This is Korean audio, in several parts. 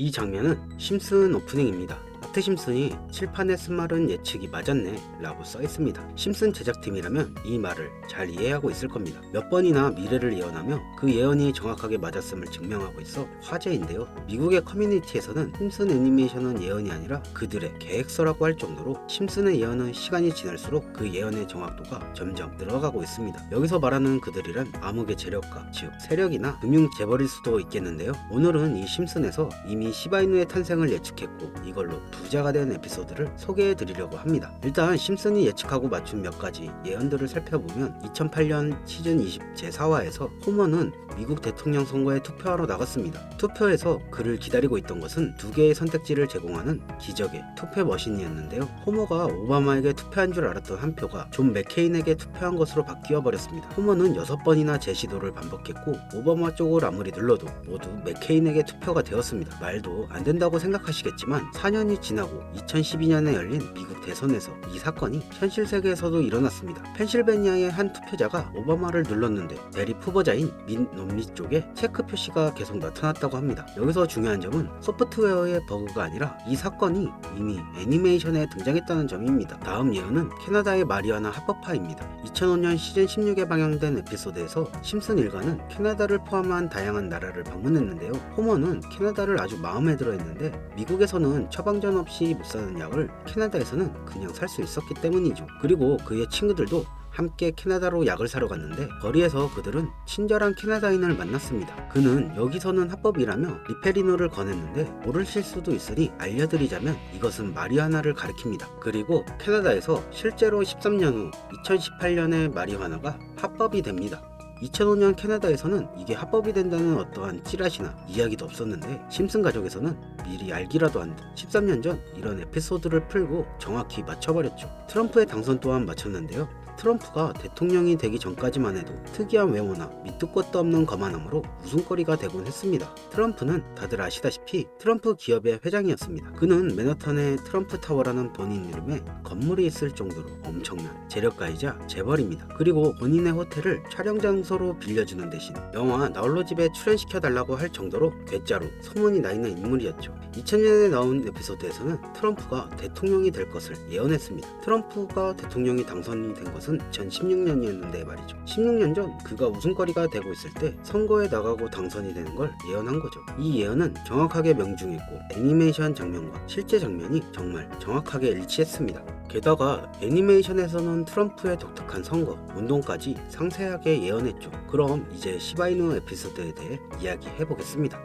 이 장면은 심슨 오프닝입니다. 마트 심슨이 칠판에 쓴 말은 예측이 맞았네 라고 써있습니다. 심슨 제작팀이라면 이 말을 잘 이해하고 있을 겁니다. 몇 번이나 미래를 예언하며 그 예언이 정확하게 맞았음을 증명하고 있어 화제인데요. 미국의 커뮤니티에서는 심슨 애니메이션은 예언이 아니라 그들의 계획서라고 할 정도로 심슨의 예언은 시간이 지날수록 그 예언의 정확도가 점점 늘어가고 있습니다. 여기서 말하는 그들이란 암흑의 재력가, 즉 세력이나 금융 재벌일 수도 있겠는데요. 오늘은 이 심슨에서 이미 시바이누의 탄생을 예측했고 이걸로 부자가 된 에피소드를 소개해 드리려고 합니다. 일단 심슨이 예측하고 맞춘 몇 가지 예언들을 살펴보면 2008년 시즌 20 제4화에서 호머는 미국 대통령 선거에 투표하러 나갔습니다. 투표에서 그를 기다리고 있던 것은 두 개의 선택지를 제공하는 기적의 투표 머신이었는데요. 호머가 오바마에게 투표한 줄 알았던 한 표가 존 맥케인에게 투표한 것으로 바뀌어 버렸습니다. 호머는 6번이나 재시도를 반복했고 오바마 쪽을 아무리 눌러도 모두 맥케인에게 투표가 되었습니다. 말도 안 된다고 생각하시겠지만 4년이 지나고 2012년에 열린 미국 대선에서 이 사건이 현실 세계에서도 일어났습니다. 펜실베니아의 한 투표자가 오바마를 눌렀는데 대립 후보자인 민 롬니 쪽에 체크 표시가 계속 나타났다고 합니다. 여기서 중요한 점은 소프트웨어의 버그가 아니라 이 사건이 이미 애니메이션에 등장했다는 점입니다. 다음 예언은 캐나다의 마리화나 합법화입니다. 2005년 시즌 16에 방영된 에피소드에서 심슨 일가는 캐나다를 포함한 다양한 나라를 방문했는데요. 호머는 캐나다를 아주 마음에 들어 했는데 미국에서는 처방전 없이 못 사는 약을 캐나다에서는 그냥 살 수 있었기 때문이죠. 그리고 그의 친구들도 함께 캐나다로 약을 사러 갔는데 거리에서 그들은 친절한 캐나다인을 만났습니다. 그는 여기서는 합법이라며 리페리노를 권했는데 모르실 수도 있으니 알려드리자면 이것은 마리화나를 가리킵니다. 그리고 캐나다에서 실제로 13년 후 2018년에 마리화나가 합법이 됩니다. 2005년 캐나다에서는 이게 합법이 된다는 어떠한 찌라시나 이야기도 없었는데 심슨 가족에서는 미리 알기라도 한 듯 13년 전 이런 에피소드를 풀고 정확히 맞춰버렸죠. 트럼프의 당선 또한 맞췄는데요. 트럼프가 대통령이 되기 전까지만 해도 특이한 외모나 밑도 끝도 없는 거만함으로 웃음거리가 되곤 했습니다. 트럼프는 다들 아시다시피 트럼프 기업의 회장이었습니다. 그는 맨하탄에 트럼프 타워라는 본인 이름의 건물이 있을 정도로 엄청난 재력가이자 재벌입니다. 그리고 본인의 호텔을 촬영 장소로 빌려주는 대신 영화 나홀로 집에 출연시켜달라고 할 정도로 괴짜로 소문이 나 있는 인물이었죠. 2000년에 나온 에피소드에서는 트럼프가 대통령이 될 것을 예언했습니다. 트럼프가 대통령이 당선이 된 것은 2016년이었는데 말이죠. 16년 전 그가 웃음거리가 되고 있을 때 선거에 나가고 당선이 되는 걸 예언한 거죠. 이 예언은 정확하게 명중했고 애니메이션 장면과 실제 장면이 정말 정확하게 일치했습니다. 게다가 애니메이션에서는 트럼프의 독특한 선거, 운동까지 상세하게 예언했죠. 그럼 이제 시바이누 에피소드에 대해 이야기해보겠습니다.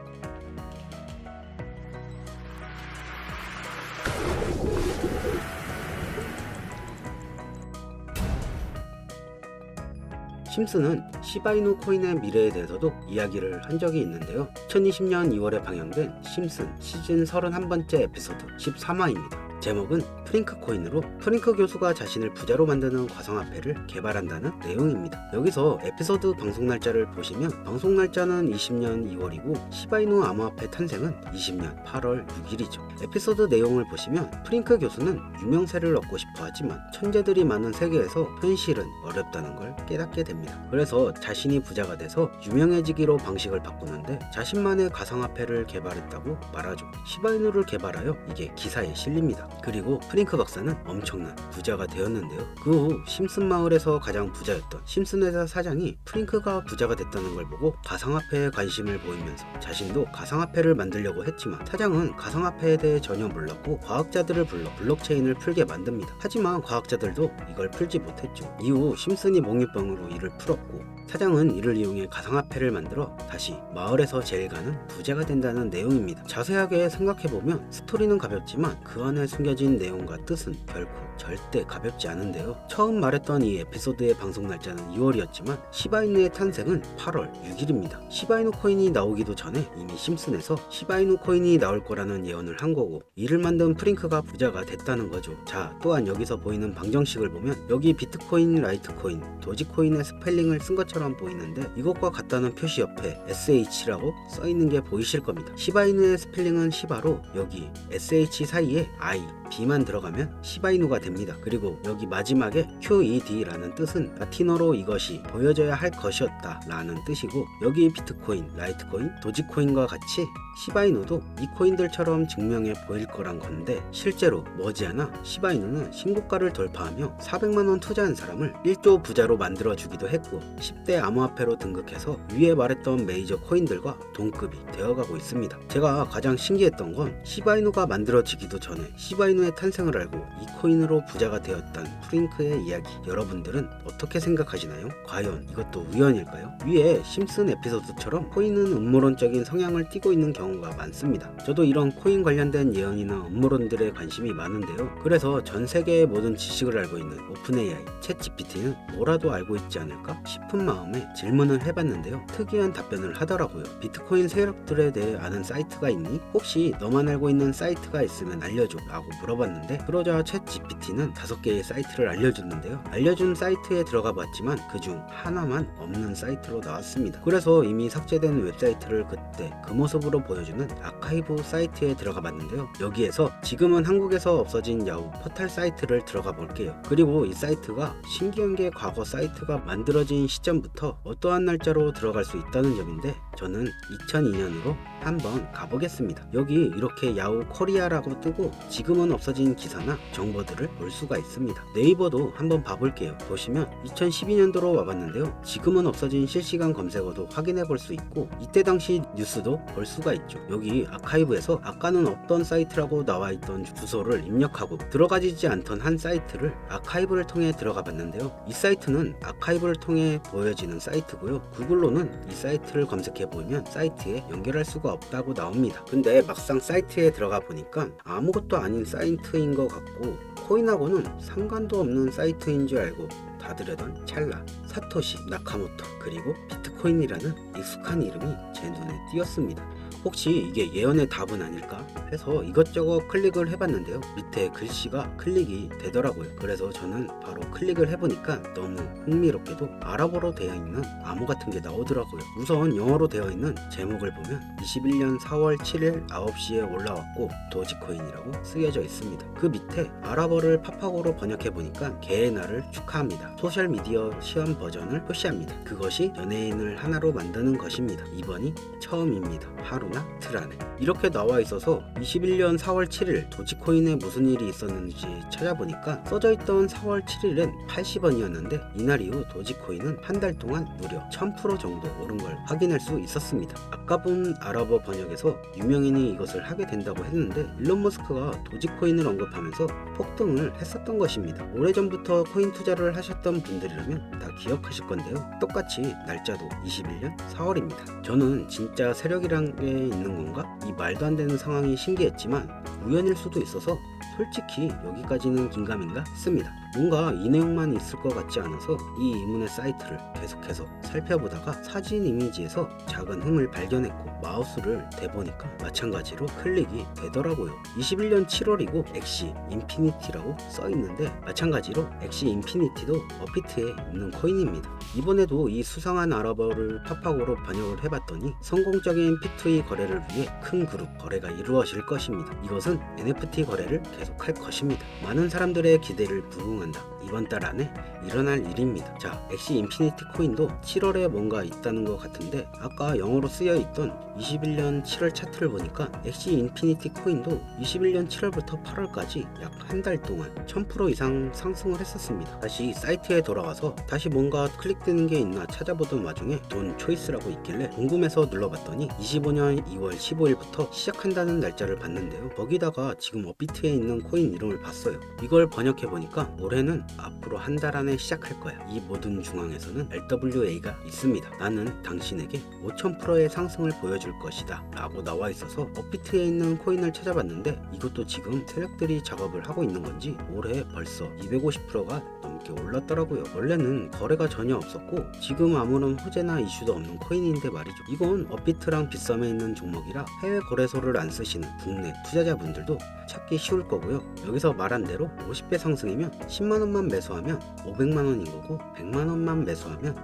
심슨은 시바이누 코인의 미래에 대해서도 이야기를 한 적이 있는데요. 2020년 2월에 방영된 심슨 시즌 31번째 에피소드 13화입니다. 제목은 프링크 코인으로 프링크 교수가 자신을 부자로 만드는 가상화폐를 개발한다는 내용입니다. 여기서 에피소드 방송 날짜를 보시면 방송 날짜는 20년 2월이고 시바이누 암호화폐 탄생은 20년 8월 6일이죠. 에피소드 내용을 보시면 프링크 교수는 유명세를 얻고 싶어 하지만 천재들이 많은 세계에서 현실은 어렵다는 걸 깨닫게 됩니다. 그래서 자신이 부자가 돼서 유명해지기로 방식을 바꾸는데 자신만의 가상화폐를 개발했다고 말하죠. 시바이누를 개발하여 이게 기사에 실립니다. 그리고 프링크 박사는 엄청난 부자가 되었는데요. 그 후 심슨 마을에서 가장 부자였던 심슨 회사 사장이 프링크가 부자가 됐다는 걸 보고 가상화폐에 관심을 보이면서 자신도 가상화폐를 만들려고 했지만 사장은 가상화폐에 대해 전혀 몰랐고 과학자들을 불러 블록체인을 풀게 만듭니다. 하지만 과학자들도 이걸 풀지 못했죠. 이후 심슨이 몽유병으로 이를 풀었고 사장은 이를 이용해 가상화폐를 만들어 다시 마을에서 제일 가는 부자가 된다는 내용입니다. 자세하게 생각해보면 스토리는 가볍지만 그 안에 숨겨진 내용과 뜻은 결코 절대 가볍지 않은데요. 처음 말했던 이 에피소드의 방송 날짜는 2월이었지만 시바이누의 탄생은 8월 6일입니다. 시바이누 코인이 나오기도 전에 이미 심슨에서 시바이누 코인이 나올 거라는 예언을 한 거고 이를 만든 프링크가 부자가 됐다는 거죠. 자, 또한 여기서 보이는 방정식을 보면 여기 비트코인, 라이트코인, 도지코인의 스펠링을 쓴 것처럼 코인처럼 보이는데 이것과 같다는 표시 옆에 SH라고 써있는 게 보이실 겁니다. 시바이누의 스펠링은 시바로 여기 SH 사이에 I, B만 들어가면 시바이누가 됩니다. 그리고 여기 마지막에 QED라는 뜻은 라틴어로 이것이 보여져야 할 것이었다 라는 뜻이고, 여기 비트코인, 라이트코인, 도지코인과 같이 시바이누도 이 코인들처럼 증명해 보일 거란 건데, 실제로 머지않아 시바이누는 신고가를 돌파하며 400만원 투자한 사람을 1조 부자로 만들어주기도 했고, 10대 암호화폐로 등극해서 위에 말했던 메이저 코인들과 동급이 되어가고 있습니다. 제가 가장 신기했던 건 시바이누가 만들어지기도 전에 시바이누의 탄생을 알고 이 코인으로 부자가 되었던 프링크의 이야기, 여러분들은 어떻게 생각하시나요? 과연 이것도 우연일까요? 위에 심슨 에피소드처럼 코인은 음모론적인 성향을 띠고 있는 경우가 많습니다. 저도 이런 코인 관련된 예언이나 음모론들에 관심이 많은데요. 그래서 전 세계의 모든 지식을 알고 있는 오픈 AI, 챗 GPT는 뭐라도 알고 있지 않을까 싶은 마음에 질문을 해봤는데요. 특이한 답변을 하더라고요. 비트코인 세력들에 대해 아는 사이트가 있니? 혹시 너만 알고 있는 사이트가 있으면 알려줘 라고 물어봤는데, 그러자 챗 GPT는 5개의 사이트를 알려줬는데요. 알려준 사이트에 들어가 봤지만 그중 하나만 없는 사이트로 나왔습니다. 그래서 이미 삭제된 웹사이트를 그때 그 모습으로 보여주는 아카이브 사이트에 들어가 봤는데요. 여기에서 지금은 한국에서 없어진 야후 포탈 사이트를 들어가 볼게요. 그리고 이 사이트가 신기한 게 과거 사이트가 만들어진 시점부터 어떠한 날짜로 들어갈 수 있다는 점인데, 저는 2002년으로 한번 가보겠습니다. 여기 이렇게 야후 코리아라고 뜨고 지금은 없어진 기사나 정보들을 볼 수가 있습니다. 네이버도 한번 봐볼게요. 보시면 2012년도로 와봤는데요. 지금은 없어진 실시간 검색어도 확인해 볼 수 있고, 이때 당시 뉴스도 볼 수가 있죠. 여기 아카이브에서 아까는 없던 사이트라고 나와 있던 주소를 입력하고 들어가지지 않던 한 사이트를 아카이브를 통해 들어가 봤는데요. 이 사이트는 아카이브를 통해 보여지는 사이트고요. 구글로는 이 사이트를 검색해 보면 사이트에 연결할 수가 없다고 나옵니다. 근데 막상 사이트에 들어가 보니까 아무것도 아닌 사이트인 것 같고, 코인하고는 상관도 없는 사이트인 줄 알고 다들하던 찰나 사토시 나카모토 그리고 비트코인이라는 익숙한 이름이 제 눈에 띄었습니다. 혹시 이게 예언의 답은 아닐까 해서 이것저것 클릭을 해봤는데요. 밑에 글씨가 클릭이 되더라고요. 그래서 저는 바로 클릭을 해보니까 너무 흥미롭게도 아랍어로 되어 있는 암호 같은 게 나오더라고요. 우선 영어로 되어 있는 제목을 보면 21년 4월 7일 9시에 올라왔고 도지코인이라고 쓰여져 있습니다. 그 밑에 아랍어를 팝하고로 번역해보니까 개의 날을 축하합니다. 소셜미디어 시험 버전을 표시합니다. 그것이 연예인을 하나로 만드는 것입니다. 이번이 처음입니다. 하루나 트라네. 이렇게 나와 있어서 21년 4월 7일 도지코인에 무슨 일이 있었는지 찾아보니까 써져 있던 4월 7일은 80원이었는데 이날 이후 도지코인은 한 달 동안 무려 1000% 정도 오른 걸 확인할 수 있었습니다. 아까 본 아랍어 번역에서 유명인이 이것을 하게 된다고 했는데, 일론 머스크가 도지코인을 언급하면서 폭등을 했었던 것입니다. 오래전부터 코인 투자를 하셨던 분들이라면 다 기억하실 건데요. 똑같이 날짜도 21년 4월입니다. 저는 진짜 세력이란 게 있는 건가? 이 말도 안 되는 상황이 신기했지만 우연일 수도 있어서 솔직히 여기까지는 긴가민가 했습니다. 뭔가 이 내용만 있을 것 같지 않아서 이 이문의 사이트를 계속해서 살펴보다가 사진 이미지에서 작은 흠을 발견했고 마우스를 대보니까 마찬가지로 클릭이 되더라고요. 21년 7월이고 엑시 인피니티라고 써있는데 마찬가지로 엑시 인피니티도 업비트에 있는 코인입니다. 이번에도 이 수상한 아랍어를 팝하고로 번역을 해봤더니 성공적인 P2E 거래를 위해 큰 그룹 거래가 이루어질 것입니다. 이것은 NFT 거래를 계속할 것입니다. 많은 사람들의 기대를 부응한다. 이번 달 안에 일어날 일입니다. 자, 엑시 인피니티 코인도 7월에 뭔가 있다는 것 같은데, 아까 영어로 쓰여있던 21년 7월 차트를 보니까 엑시 인피니티 코인도 21년 7월부터 8월까지 약 한 달 동안 1000% 이상 상승을 했었습니다. 다시 사이트에 돌아와서 다시 뭔가 클릭되는 게 있나 찾아보던 와중에 돈 초이스라고 있길래 궁금해서 눌러봤더니 25년 2월 15일부터 시작한다는 날짜를 봤는데요. 거기다가 지금 업비트에 있는 코인 이름을 봤어요. 이걸 번역해보니까 올해는 앞으로 한 달 안에 시작할 거야. 이 모든 중앙에서는 RWA가 있습니다. 나는 당신에게 5000%의 상승을 보여줄 것이다 라고 나와 있어서 업비트에 있는 코인을 찾아봤는데, 이것도 지금 세력들이 작업을 하고 있는 건지 올해 벌써 250%가 넘게 올랐더라고요. 원래는 거래가 전혀 없었고 지금 아무런 호재나 이슈도 없는 코인인데 말이죠. 이건 업비트랑 빗썸에 있는 종목이라 해외 거래소를 안 쓰시는 국내 투자자분들도 찾기 쉬울 거고요. 여기서 말한 대로 50배 상승이면 10만원만 매수하면 500만원인 거고, 100만원만 매수하면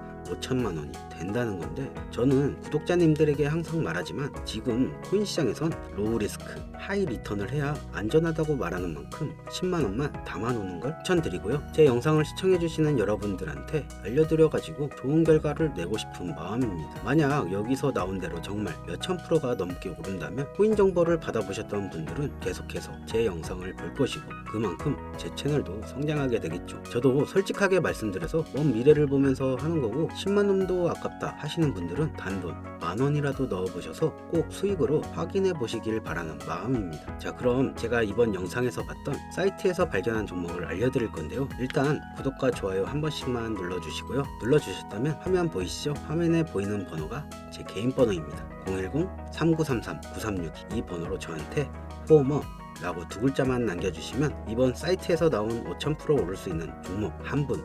5천만 원이 된다는 건데, 저는 구독자님들에게 항상 말하지만 지금 코인 시장에선 로우 리스크 하이 리턴을 해야 안전하다고 말하는 만큼 10만 원만 담아놓는 걸 추천드리고요. 제 영상을 시청해주시는 여러분들한테 알려드려가지고 좋은 결과를 내고 싶은 마음입니다. 만약 여기서 나온 대로 정말 몇천 프로가 넘게 오른다면 코인 정보를 받아보셨던 분들은 계속해서 제 영상을 볼 것이고, 그만큼 제 채널도 성장하게 되겠죠. 저도 솔직하게 말씀드려서 먼 미래를 보면서 하는 거고, 10만 원도 아깝다 하시는 분들은 단돈 만 원이라도 넣어보셔서 꼭 수익으로 확인해 보시길 바라는 마음입니다. 자, 그럼 제가 이번 영상에서 봤던 사이트에서 발견한 종목을 알려드릴 건데요. 일단 구독과 좋아요 한 번씩만 눌러주시고요. 눌러주셨다면 화면 보이시죠? 화면에 보이는 번호가 제 개인 번호입니다. 010-3933-9362 이 번호로 저한테 포머 라고 두 글자만 남겨주시면 이번 사이트에서 나온 5000% 오를 수 있는 종목 한 분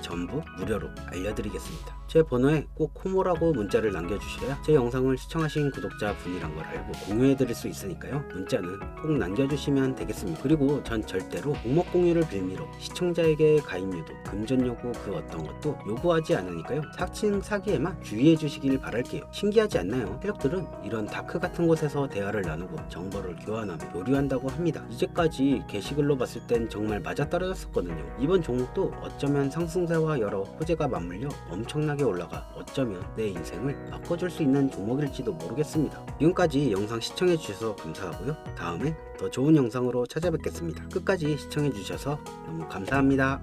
전부 무료로 알려드리겠습니다. 제 번호에 꼭 호모라고 문자를 남겨주셔야 제 영상을 시청하신 구독자분이란 걸 알고 공유해드릴 수 있으니까요. 문자는 꼭 남겨주시면 되겠습니다. 그리고 전 절대로 종목 공유를 빌미로 시청자에게 가입 유도, 금전 요구 그 어떤 것도 요구하지 않으니까요. 사칭 사기에만 주의해 주시길 바랄게요. 신기하지 않나요? 세력들은 이런 다크 같은 곳에서 대화를 나누고 정보를 교환하며 교류한다고 합니다. 이제까지 게시글로 봤을 땐 정말 맞아떨어졌었거든요. 이번 종목도 어쩌면 상승세와 여러 호재가 맞물려 엄청나게 올라가 어쩌면 내 인생을 바꿔줄 수 있는 종목일지도 모르겠습니다. 지금까지 영상 시청해 주셔서 감사하고요. 다음에 더 좋은 영상으로 찾아뵙겠습니다. 끝까지 시청해 주셔서 너무 감사합니다.